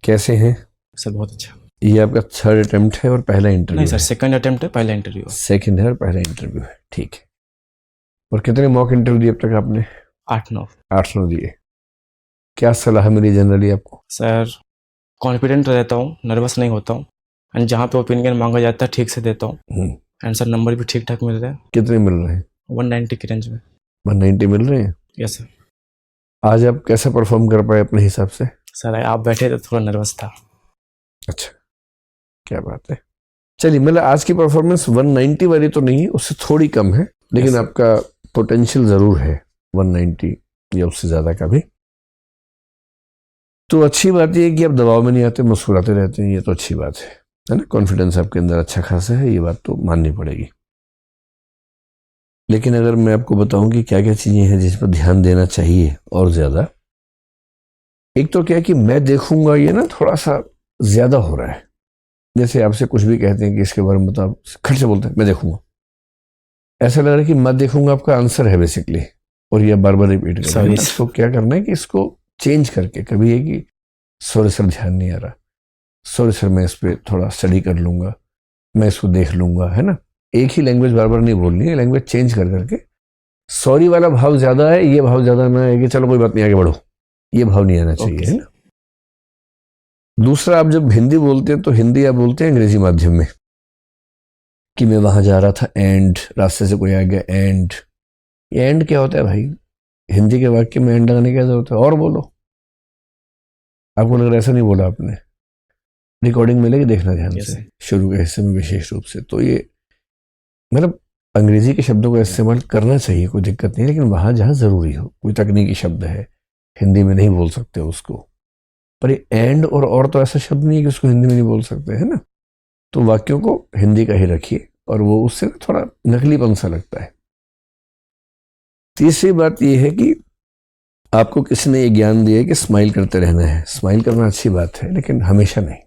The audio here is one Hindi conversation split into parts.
कैसे हैं सर बहुत अच्छा। ये? आपका थर्ड अटेम्प्ट है और पहला इंटरव्यू नहीं सर, है? सेकंड अटेम्प्ट है, पहला इंटरव्यू। सेकंड है और पहला इंटरव्यू है, ठीक है। और कितने मॉक इंटरव्यू दिए अब तक आपने? 8-9। 8-9 दिए। क्या सलाह मिली जनरली आपको? सर कॉन्फिडेंट रहता हूँ, नर्वस नहीं होता हूँ, एंड जहाँ पे ओपिनियन मांगा जाता है ठीक से देता हूँ, एंड सर नंबर भी ठीक ठाक मिल रहे हैं। कितने मिल रहे हैं? 190 की रेंज में। 190 मिल रहे हैं। Yes sir. आज आप कैसे परफॉर्म कर पाए अपने हिसाब से? सर आप बैठे तो थोड़ा नर्वस था। अच्छा, क्या बात है। चलिए, मतलब आज की परफॉर्मेंस 190 वाली तो नहीं है, उससे थोड़ी कम है, लेकिन Yes, आपका पोटेंशियल जरूर है 190 या उससे ज्यादा का भी। तो अच्छी बात यह है कि आप दबाव में नहीं आते, मुस्कुराते रहते हैं, ये तो अच्छी बात है ना। कॉन्फिडेंस आपके अंदर अच्छा खासा है, ये बात तो माननी पड़ेगी। लेकिन अगर मैं आपको बताऊं कि क्या क्या चीजें हैं जिस पर ध्यान देना चाहिए और ज्यादा, एक तो क्या कि मैं देखूंगा ये ना थोड़ा सा ज्यादा हो रहा है। जैसे आपसे कुछ भी कहते हैं कि इसके बारे में बताओ, खट से बोलते हैं मैं देखूंगा। ऐसा लग रहा है कि मैं देखूंगा आपका आंसर है बेसिकली, और ये बार बार रिपीट कर रहे हैं। तो क्या करना है कि इसको चेंज करके, कभी है कि सॉरी सर ध्यान नहीं आ रहा, सॉरी सर मैं इस पर थोड़ा स्टडी कर लूंगा, मैं इसको देख लूंगा, है ना। एक ही लैंग्वेज बार बार नहीं बोलनी है, लैंग्वेज चेंज कर करके। सॉरी वाला भाव ज्यादा है, ये भाव ज्यादा ना है कि चलो कोई बात नहीं आगे बढ़ो, ये भाव नहीं आना चाहिए, है ना। दूसरा, आप जब हिंदी बोलते हैं तो हिंदी आप बोलते हैं अंग्रेजी माध्यम में, कि मैं वहां जा रहा था एंड रास्ते से कोई आ गया एंड। ये एंड क्या होता है भाई? हिंदी के वाक्य में एंड लगाने की क्या जरूरत है? और बोलो। आपको लग रहा है ऐसा नहीं बोला आपने? रिकॉर्डिंग मिलेगी, देखना ध्यान से शुरू के हिस्से में विशेष रूप से। तो ये मतलब अंग्रेजी के शब्दों का इस्तेमाल करना चाहिए, कोई दिक्कत नहीं, लेकिन वहां जहां जरूरी हो। कोई तकनीकी शब्द है, हिंदी में नहीं बोल सकते उसको, पर ये एंड और तो ऐसा शब्द नहीं है कि उसको हिंदी में नहीं बोल सकते, है ना। तो वाक्यों को हिंदी का ही रखिए, और वो उससे थोड़ा नकलीपन सा लगता है। तीसरी बात यह है कि आपको किसी ने ये ज्ञान दिया है कि स्माइल करते रहना है। स्माइल करना अच्छी बात है, लेकिन हमेशा नहीं।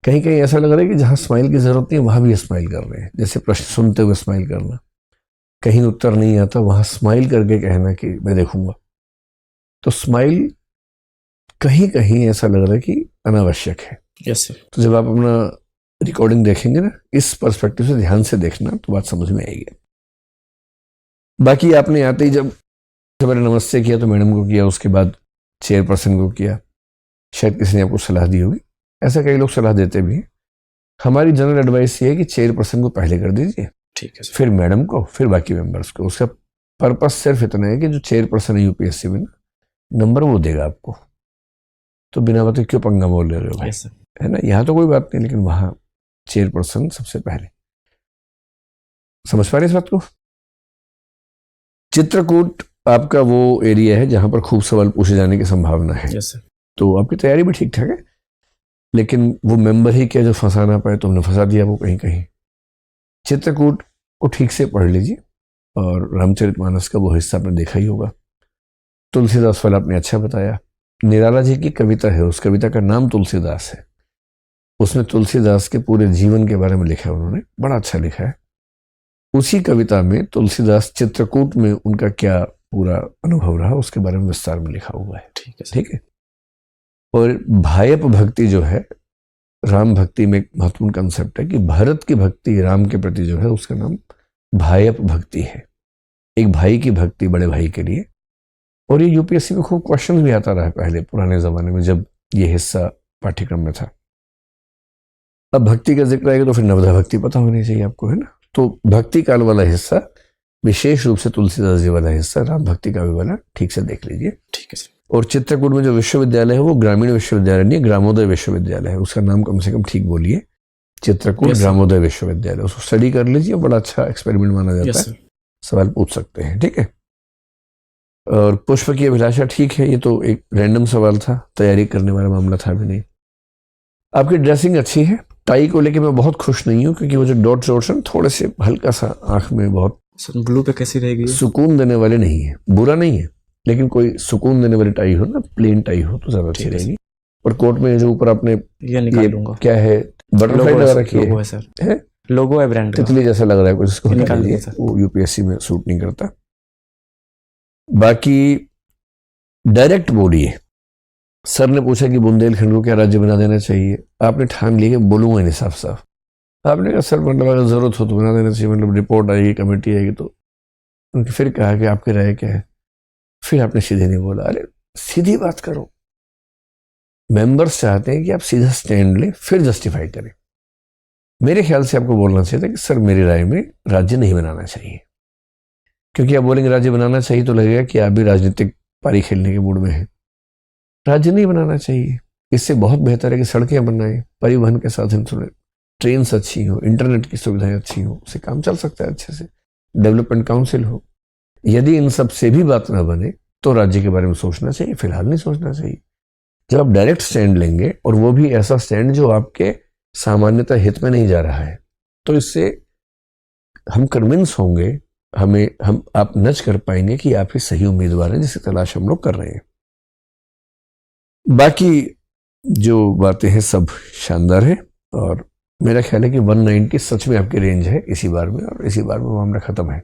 कहीं कहीं ऐसा लग रहा है कि जहां स्माइल की जरूरत नहीं है वहां भी स्माइल कर रहे हैं। जैसे प्रश्न सुनते हुए स्माइल करना, कहीं उत्तर नहीं आता वहां स्माइल करके कहना कि मैं देखूंगा। तो स्माइल कहीं कहीं ऐसा लग रहा है कि अनावश्यक है। Yes sir. तो जब आप अपना रिकॉर्डिंग देखेंगे ना, इस पर्सपेक्टिव से ध्यान से देखना, तो बात समझ में आएगी। बाकी आपने आते ही जब मैंने नमस्ते किया तो मैडम को किया, उसके बाद चेयरपर्सन को किया। शायद किसी ने आपको सलाह दी होगी, ऐसा कई लोग सलाह देते भी हैं। हमारी जनरल एडवाइस ये है कि चेयरपर्सन को पहले कर दीजिए, ठीक है सर। फिर मैडम को, फिर बाकी मेंबर्स को। उसका पर्पस सिर्फ इतना है कि जो चेयरपर्सन है यूपीएससी में ना, नंबर वो देगा आपको। तो बिना बात क्यों पंगा बोल ले रहे हो भाई, है ना। यहाँ तो कोई बात नहीं, लेकिन वहां चेयरपर्सन सबसे पहले। समझ पा रहे इस बात को? चित्रकूट आपका वो एरिया है जहां पर खूब सवाल पूछे जाने की संभावना है। Yes sir. तो आपकी तैयारी भी ठीक ठाक है, लेकिन वो मेंबर ही क्या जो फंसा ना पाए, तुमने फंसा दिया वो कहीं कहीं। चित्रकूट को ठीक से पढ़ लीजिए, और रामचरितमानस का वो हिस्सा आपने देखा ही होगा। तुलसीदास वाला आपने अच्छा बताया। निराला जी की कविता है, उस कविता का नाम तुलसीदास है। उसमें तुलसीदास के पूरे जीवन के बारे में लिखा है उन्होंने, बड़ा अच्छा लिखा है। उसी कविता में तुलसीदास चित्रकूट में उनका क्या पूरा अनुभव रहा उसके बारे में विस्तार में लिखा हुआ है। ठीक है। और भायप भक्ति जो है, राम भक्ति में एक महत्वपूर्ण कंसेप्ट है कि भरत की भक्ति राम के प्रति जो है उसका नाम भायप भक्ति है। एक भाई की भक्ति बड़े भाई के लिए। और ये यूपीएससी में खूब क्वेश्चन भी आता रहा है पहले पुराने जमाने में, जब ये हिस्सा पाठ्यक्रम में था। अब भक्ति का जिक्र आएगा तो फिर नवधा भक्ति पता होनी चाहिए आपको, है ना। तो भक्ति काल वाला हिस्सा, विशेष रूप से तुलसीदास जी वाला हिस्सा, राम भक्ति का भी वाला ठीक से देख लीजिए। ठीक है सर। और चित्रकूट में जो विश्वविद्यालय है वो ग्रामीण विश्वविद्यालय नहीं है, ग्रामोदय विश्वविद्यालय है। उसका नाम कम से कम ठीक बोलिए, चित्रकूट ग्रामोदय विश्वविद्यालय। उसको स्टडी कर लीजिए, बड़ा अच्छा एक्सपेरिमेंट माना जाता है। सवाल पूछ सकते हैं, ठीक है। और पुष्प की अभिलाषा ठीक है, ये तो एक रैंडम सवाल था, तैयारी करने वाला मामला था भी नहीं। आपकी ड्रेसिंग अच्छी है। टाई को लेके मैं बहुत खुश नहीं हूँ, क्योंकि वो जो डॉट शॉट्स हैं थोड़े से हल्का सा आंख में बहुत ब्लू पे कैसी रहेगी? सुकून देने वाले नहीं है। बुरा नहीं है, लेकिन कोई सुकून देने वाली टाई हो ना, प्लेन टाई हो तो ज्यादा अच्छी रहेगी। और कोट में जो ऊपर आपने ये क्या है, बटरफ्लाई लगा रखी है, लोगो है सर। लोगो है ब्रांड का, तितली जैसा लग रहा है कुछ, इसको हटा दीजिए, वो यूपीएससी में सूट नहीं करता। बाकी डायरेक्ट बोलिए। सर ने पूछा कि बुंदेलखंड को क्या राज्य बना देना चाहिए, आपने ठान लिया कि बोलूंगा नहीं साफ साफ। आपने कहा सर मतलब अगर जरूरत हो तो बना देना चाहिए, मतलब रिपोर्ट आएगी, कमेटी आएगी तो। उनके फिर कहा कि आपकी राय क्या है, फिर आपने सीधे नहीं बोला। अरे सीधी बात करो, मेंबर्स चाहते हैं कि आप सीधा स्टैंड लें फिर जस्टिफाई करें। मेरे ख्याल से आपको बोलना चाहिए था कि सर मेरी राय में राज्य नहीं बनाना चाहिए, क्योंकि आप बोलेंगे राज्य बनाना चाहिए तो लगेगा कि आप भी राजनीतिक पारी खेलने के मूड में हैं। राज्य नहीं बनाना चाहिए, इससे बहुत बेहतर है कि सड़कें बनाएं, परिवहन के साधन सुने, ट्रेन अच्छी हो, इंटरनेट की सुविधाएं अच्छी हो, उससे काम चल सकता है अच्छे से, डेवलपमेंट काउंसिल हो। यदि इन सब से भी बात ना बने तो राज्य के बारे में सोचना चाहिए, फिलहाल नहीं सोचना चाहिए। जब आप डायरेक्ट स्टैंड लेंगे और वो भी ऐसा स्टैंड जो आपके सामान्यता हित में नहीं जा रहा है, तो इससे हम कन्विंस होंगे, हम आप नच कर पाएंगे कि आप ही सही उम्मीदवार हैं जिसकी तलाश हम लोग कर रहे हैं। बाकी जो बातें हैं सब शानदार है और मेरा ख्याल है कि 190 सच में आपकी रेंज है इसी बार में, और इसी बार में वो मामला खत्म है।